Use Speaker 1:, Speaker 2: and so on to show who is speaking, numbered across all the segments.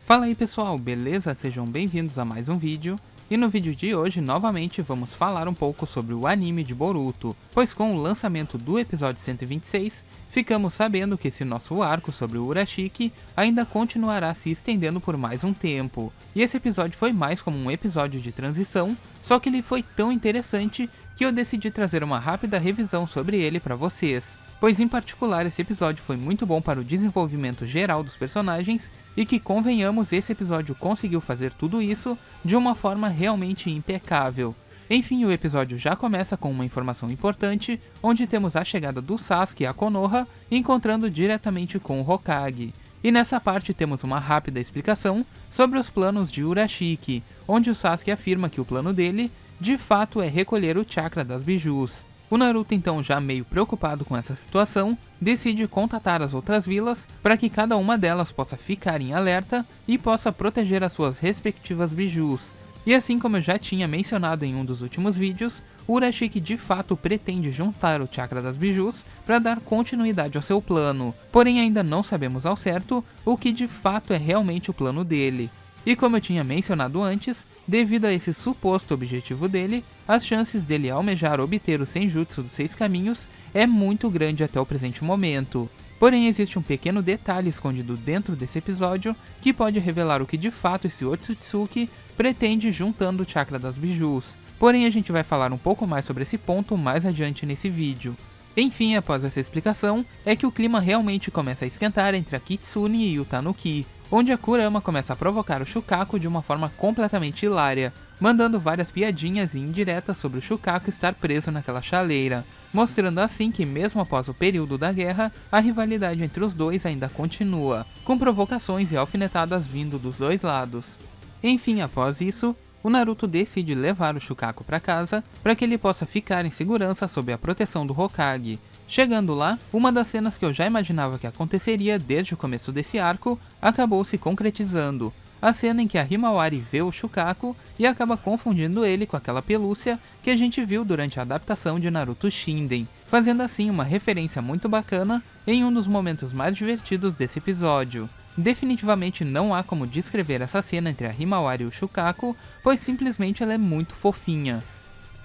Speaker 1: Fala aí pessoal, beleza? Sejam bem-vindos a mais um vídeo. E no vídeo de hoje, novamente, vamos falar um pouco sobre o anime de Boruto, pois com o lançamento do episódio 126, ficamos sabendo que esse nosso arco sobre o Urashiki ainda continuará se estendendo por mais um tempo. E esse episódio foi mais como um episódio de transição, só que ele foi tão interessante que eu decidi trazer uma rápida revisão sobre ele para vocês. Pois em particular esse episódio foi muito bom para o desenvolvimento geral dos personagens e que, convenhamos, esse episódio conseguiu fazer tudo isso de uma forma realmente impecável. Enfim, o episódio já começa com uma informação importante, onde temos a chegada do Sasuke a Konoha, encontrando diretamente com o Hokage. E nessa parte temos uma rápida explicação sobre os planos de Urashiki, onde o Sasuke afirma que o plano dele, de fato, é recolher o chakra das bijus. O Naruto, então, já meio preocupado com essa situação, decide contatar as outras vilas para que cada uma delas possa ficar em alerta e possa proteger as suas respectivas bijus. E assim como eu já tinha mencionado em um dos últimos vídeos, o Urashiki de fato pretende juntar o chakra das bijus para dar continuidade ao seu plano, porém ainda não sabemos ao certo o que de fato é realmente o plano dele. E como eu tinha mencionado antes, devido a esse suposto objetivo dele, as chances dele almejar obter o Senjutsu dos 6 caminhos é muito grande até o presente momento. Porém existe um pequeno detalhe escondido dentro desse episódio que pode revelar o que de fato esse Otsutsuki pretende juntando o chakra das bijus. Porém a gente vai falar um pouco mais sobre esse ponto mais adiante nesse vídeo. Enfim, após essa explicação, é que o clima realmente começa a esquentar entre a Kitsune e o Tanuki, onde a Kurama começa a provocar o Shukaku de uma forma completamente hilária, mandando várias piadinhas e indiretas sobre o Shukaku estar preso naquela chaleira, mostrando assim que mesmo após o período da guerra, a rivalidade entre os dois ainda continua, com provocações e alfinetadas vindo dos dois lados. Enfim, após isso, o Naruto decide levar o Shukaku para casa para que ele possa ficar em segurança sob a proteção do Hokage. Chegando lá, uma das cenas que eu já imaginava que aconteceria desde o começo desse arco acabou se concretizando. A cena em que a Himawari vê o Shukaku e acaba confundindo ele com aquela pelúcia que a gente viu durante a adaptação de Naruto Shinden, fazendo assim uma referência muito bacana em um dos momentos mais divertidos desse episódio. Definitivamente não há como descrever essa cena entre a Himawari e o Shukaku, pois simplesmente ela é muito fofinha.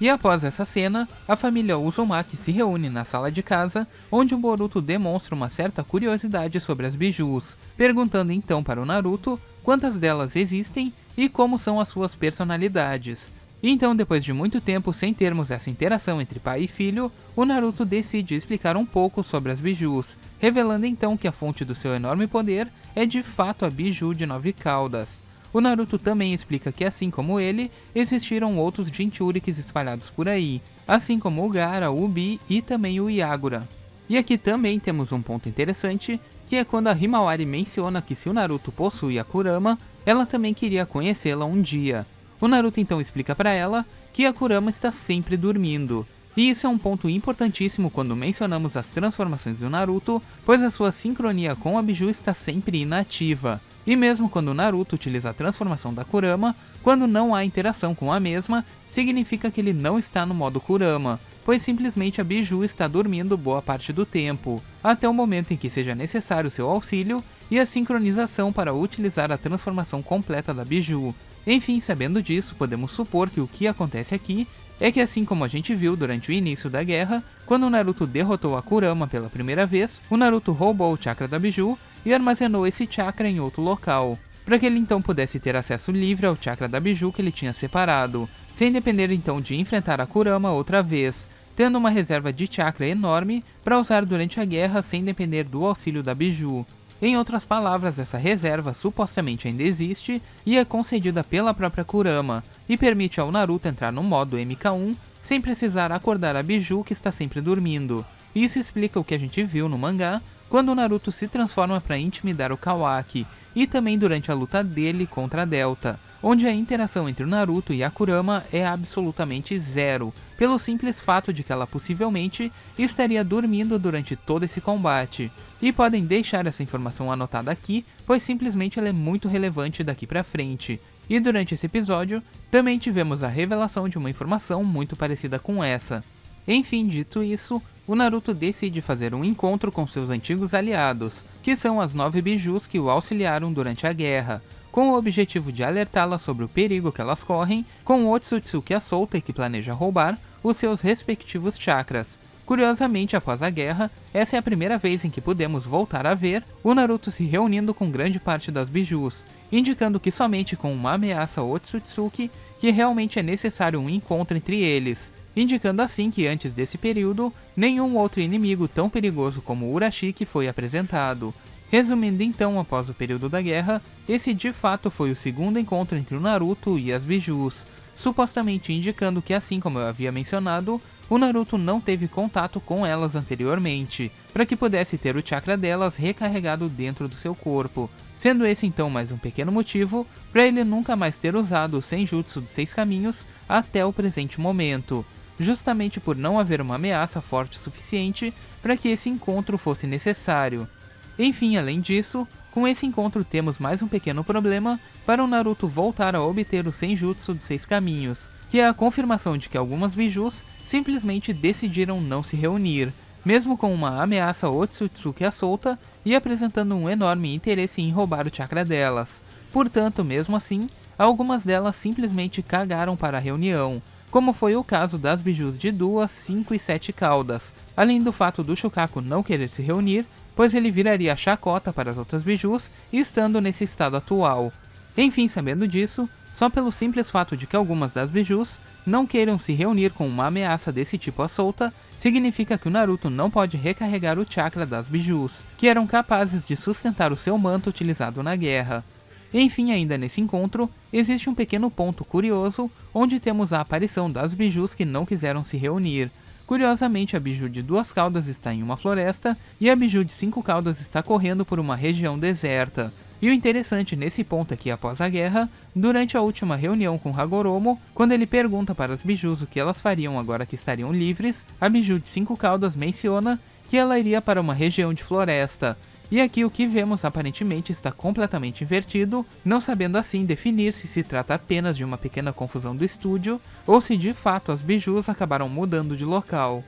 Speaker 1: E após essa cena, a família Uzumaki se reúne na sala de casa, onde o Boruto demonstra uma certa curiosidade sobre as bijus, perguntando então para o Naruto quantas delas existem e como são as suas personalidades. Então, depois de muito tempo sem termos essa interação entre pai e filho, o Naruto decide explicar um pouco sobre as bijus, revelando então que a fonte do seu enorme poder é de fato a biju de 9 caudas. O Naruto também explica que, assim como ele, existiram outros Jinchurikis espalhados por aí, assim como o Gaara, o Ubi e também o Yagura. E aqui também temos um ponto interessante, que é quando a Himawari menciona que se o Naruto possui a Kurama, ela também queria conhecê-la um dia. O Naruto então explica para ela que a Kurama está sempre dormindo. E isso é um ponto importantíssimo quando mencionamos as transformações do Naruto, pois a sua sincronia com a biju está sempre inativa. E mesmo quando o Naruto utiliza a transformação da Kurama, quando não há interação com a mesma, significa que ele não está no modo Kurama, pois simplesmente a biju está dormindo boa parte do tempo, até o momento em que seja necessário seu auxílio e a sincronização para utilizar a transformação completa da biju. Enfim, sabendo disso, podemos supor que o que acontece aqui é que, assim como a gente viu durante o início da guerra, quando o Naruto derrotou a Kurama pela primeira vez, o Naruto roubou o chakra da biju e armazenou esse chakra em outro local, para que ele então pudesse ter acesso livre ao chakra da biju que ele tinha separado, sem depender então de enfrentar a Kurama outra vez, tendo uma reserva de chakra enorme para usar durante a guerra sem depender do auxílio da biju. Em outras palavras, essa reserva supostamente ainda existe e é concedida pela própria Kurama, e permite ao Naruto entrar no modo MK1 sem precisar acordar a biju que está sempre dormindo. Isso explica o que a gente viu no mangá, quando o Naruto se transforma para intimidar o Kawaki, e também durante a luta dele contra a Delta, onde a interação entre o Naruto e a Kurama é absolutamente zero, pelo simples fato de que ela possivelmente estaria dormindo durante todo esse combate. E podem deixar essa informação anotada aqui, pois simplesmente ela é muito relevante daqui pra frente. E durante esse episódio, também tivemos a revelação de uma informação muito parecida com essa. Enfim, dito isso, o Naruto decide fazer um encontro com seus antigos aliados, que são as 9 bijus que o auxiliaram durante a guerra, com o objetivo de alertá-las sobre o perigo que elas correm, com Otsutsuki à solta e que planeja roubar os seus respectivos chakras. Curiosamente, após a guerra, essa é a primeira vez em que podemos voltar a ver o Naruto se reunindo com grande parte das bijus, indicando que somente com uma ameaça a Otsutsuki que realmente é necessário um encontro entre eles, indicando assim que antes desse período, nenhum outro inimigo tão perigoso como Urashiki foi apresentado. Resumindo então, após o período da guerra, esse de fato foi o segundo encontro entre o Naruto e as bijus, supostamente indicando que, assim como eu havia mencionado, o Naruto não teve contato com elas anteriormente, para que pudesse ter o chakra delas recarregado dentro do seu corpo, sendo esse então mais um pequeno motivo para ele nunca mais ter usado o Senjutsu dos 6 caminhos até o presente momento, justamente por não haver uma ameaça forte o suficiente para que esse encontro fosse necessário. Enfim, além disso, com esse encontro temos mais um pequeno problema para o Naruto voltar a obter o Senjutsu dos 6 caminhos, que é a confirmação de que algumas bijus simplesmente decidiram não se reunir, mesmo com uma ameaça Otsutsuki à solta e apresentando um enorme interesse em roubar o chakra delas. Portanto, mesmo assim, algumas delas simplesmente cagaram para a reunião, como foi o caso das bijus de 2, 5 e 7 caudas, além do fato do Shukaku não querer se reunir, pois ele viraria chacota para as outras bijus, estando nesse estado atual. Enfim, sabendo disso, só pelo simples fato de que algumas das bijus não queiram se reunir com uma ameaça desse tipo à solta, significa que o Naruto não pode recarregar o chakra das bijus, que eram capazes de sustentar o seu manto utilizado na guerra. Enfim, ainda nesse encontro, existe um pequeno ponto curioso, onde temos a aparição das bijus que não quiseram se reunir. Curiosamente, a biju de 2 caudas está em uma floresta, e a biju de 5 caudas está correndo por uma região deserta. E o interessante nesse ponto é que após a guerra, durante a última reunião com Hagoromo, quando ele pergunta para as bijus o que elas fariam agora que estariam livres, a biju de 5 caudas menciona que ela iria para uma região de floresta. E aqui o que vemos aparentemente está completamente invertido, não sabendo assim definir se se trata apenas de uma pequena confusão do estúdio, ou se de fato as bijus acabaram mudando de local.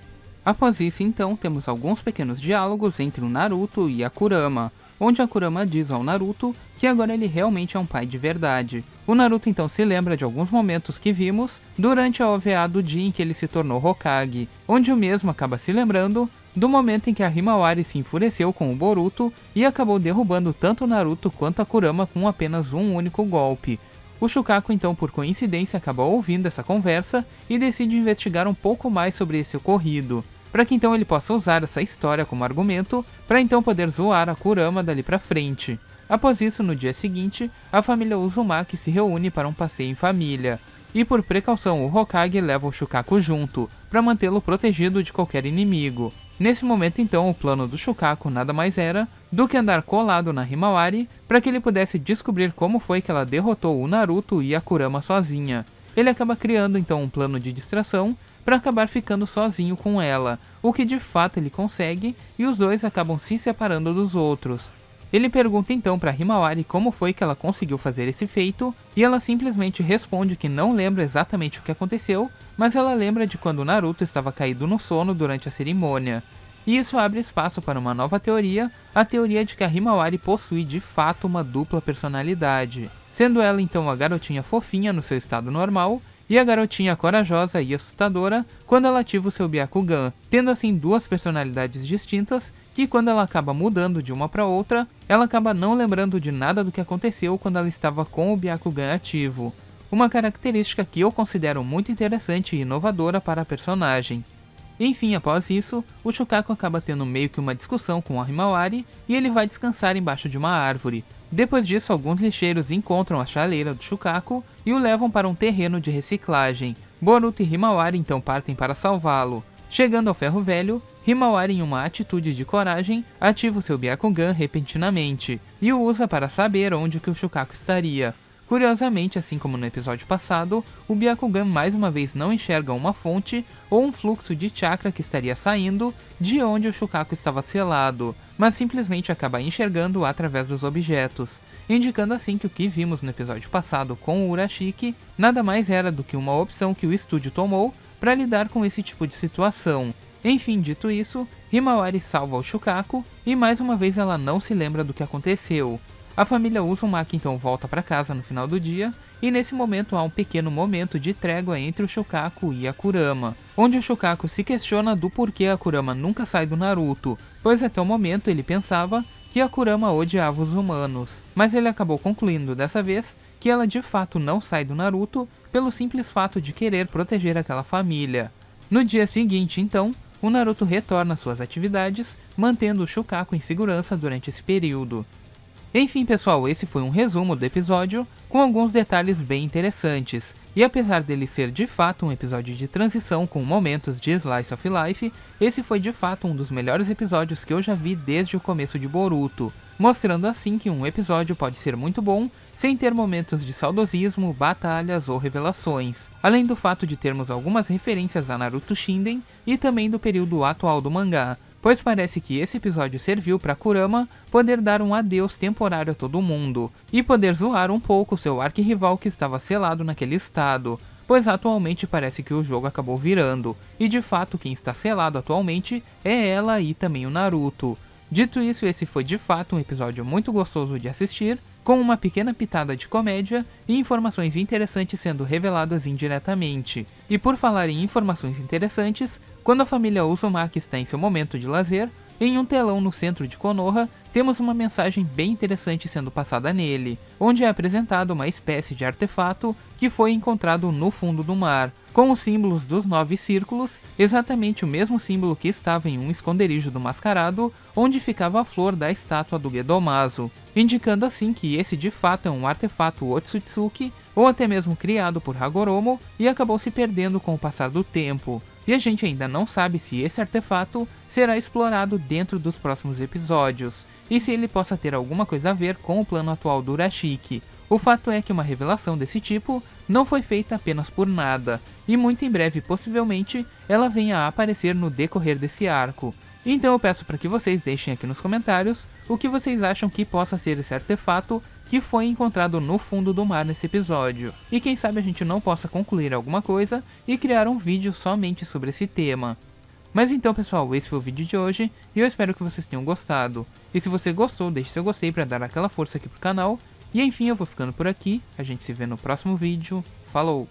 Speaker 1: Após isso então, temos alguns pequenos diálogos entre o Naruto e a Kurama, onde a Kurama diz ao Naruto que agora ele realmente é um pai de verdade. O Naruto então se lembra de alguns momentos que vimos durante a OVA do dia em que ele se tornou Hokage, onde o mesmo acaba se lembrando do momento em que a Himawari se enfureceu com o Boruto e acabou derrubando tanto o Naruto quanto a Kurama com apenas um único golpe. O Shukaku então por coincidência acaba ouvindo essa conversa e decide investigar um pouco mais sobre esse ocorrido, para que então ele possa usar essa história como argumento para então poder zoar a Kurama dali pra frente. Após isso, no dia seguinte, a família Uzumaki se reúne para um passeio em família, e por precaução o Hokage leva o Shukaku junto, para mantê-lo protegido de qualquer inimigo. Nesse momento então, o plano do Shukaku nada mais era do que andar colado na Himawari para que ele pudesse descobrir como foi que ela derrotou o Naruto e a Kurama sozinha. Ele acaba criando então um plano de distração para acabar ficando sozinho com ela, o que de fato ele consegue, e os dois acabam se separando dos outros. Ele pergunta então para Himawari como foi que ela conseguiu fazer esse feito, e ela simplesmente responde que não lembra exatamente o que aconteceu, mas ela lembra de quando Naruto estava caído no sono durante a cerimônia. E isso abre espaço para uma nova teoria, a teoria de que a Himawari possui de fato uma dupla personalidade, sendo ela então a garotinha fofinha no seu estado normal, e a garotinha corajosa e assustadora quando ela ativa o seu Byakugan, tendo assim duas personalidades distintas que quando ela acaba mudando de uma para outra, ela acaba não lembrando de nada do que aconteceu quando ela estava com o Byakugan ativo. Uma característica que eu considero muito interessante e inovadora para a personagem. Enfim, após isso, o Shukaku acaba tendo meio que uma discussão com a Himawari e ele vai descansar embaixo de uma árvore. Depois disso, alguns lixeiros encontram a chaleira do Shukaku e o levam para um terreno de reciclagem. Boruto e Himawari então partem para salvá-lo. Chegando ao ferro velho, Himawari, em uma atitude de coragem, ativa o seu Byakugan repentinamente e o usa para saber onde que o Shukaku estaria. Curiosamente, assim como no episódio passado, o Byakugan mais uma vez não enxerga uma fonte ou um fluxo de chakra que estaria saindo de onde o Shukaku estava selado, mas simplesmente acaba enxergando através dos objetos, indicando assim que o que vimos no episódio passado com o Urashiki nada mais era do que uma opção que o estúdio tomou para lidar com esse tipo de situação. Enfim, dito isso, Himawari salva o Shukaku e mais uma vez ela não se lembra do que aconteceu. A família Uzumaki então volta para casa no final do dia, e nesse momento há um pequeno momento de trégua entre o Shukaku e a Kurama, onde o Shukaku se questiona do porquê a Kurama nunca sai do Naruto, pois até o momento ele pensava que a Kurama odiava os humanos, mas ele acabou concluindo dessa vez que ela de fato não sai do Naruto pelo simples fato de querer proteger aquela família. No dia seguinte então, o Naruto retorna às suas atividades, mantendo o Shukaku em segurança durante esse período. Enfim pessoal, esse foi um resumo do episódio, com alguns detalhes bem interessantes, e apesar dele ser de fato um episódio de transição com momentos de Slice of Life, esse foi de fato um dos melhores episódios que eu já vi desde o começo de Boruto, mostrando assim que um episódio pode ser muito bom, sem ter momentos de saudosismo, batalhas ou revelações, além do fato de termos algumas referências a Naruto Shinden e também do período atual do mangá, pois parece que esse episódio serviu para Kurama poder dar um adeus temporário a todo mundo, e poder zoar um pouco seu arquirrival que estava selado naquele estado, pois atualmente parece que o jogo acabou virando, e de fato quem está selado atualmente é ela e também o Naruto. Dito isso, esse foi de fato um episódio muito gostoso de assistir, com uma pequena pitada de comédia e informações interessantes sendo reveladas indiretamente. E por falar em informações interessantes, quando a família Uzumaki está em seu momento de lazer, em um telão no centro de Konoha, temos uma mensagem bem interessante sendo passada nele, onde é apresentado uma espécie de artefato que foi encontrado no fundo do mar, com os símbolos dos 9 círculos, exatamente o mesmo símbolo que estava em um esconderijo do mascarado, onde ficava a flor da estátua do Gedomazo, indicando assim que esse de fato é um artefato Otsutsuki, ou até mesmo criado por Hagoromo, e acabou se perdendo com o passar do tempo. E a gente ainda não sabe se esse artefato será explorado dentro dos próximos episódios, e se ele possa ter alguma coisa a ver com o plano atual do Urashiki. O fato é que uma revelação desse tipo não foi feita apenas por nada, e muito em breve possivelmente ela venha a aparecer no decorrer desse arco. Então eu peço para que vocês deixem aqui nos comentários o que vocês acham que possa ser esse artefato que foi encontrado no fundo do mar nesse episódio. E quem sabe a gente não possa concluir alguma coisa e criar um vídeo somente sobre esse tema. Mas então pessoal, esse foi o vídeo de hoje e eu espero que vocês tenham gostado. E se você gostou, deixe seu gostei para dar aquela força aqui pro canal. E enfim, eu vou ficando por aqui, a gente se vê no próximo vídeo. Falou!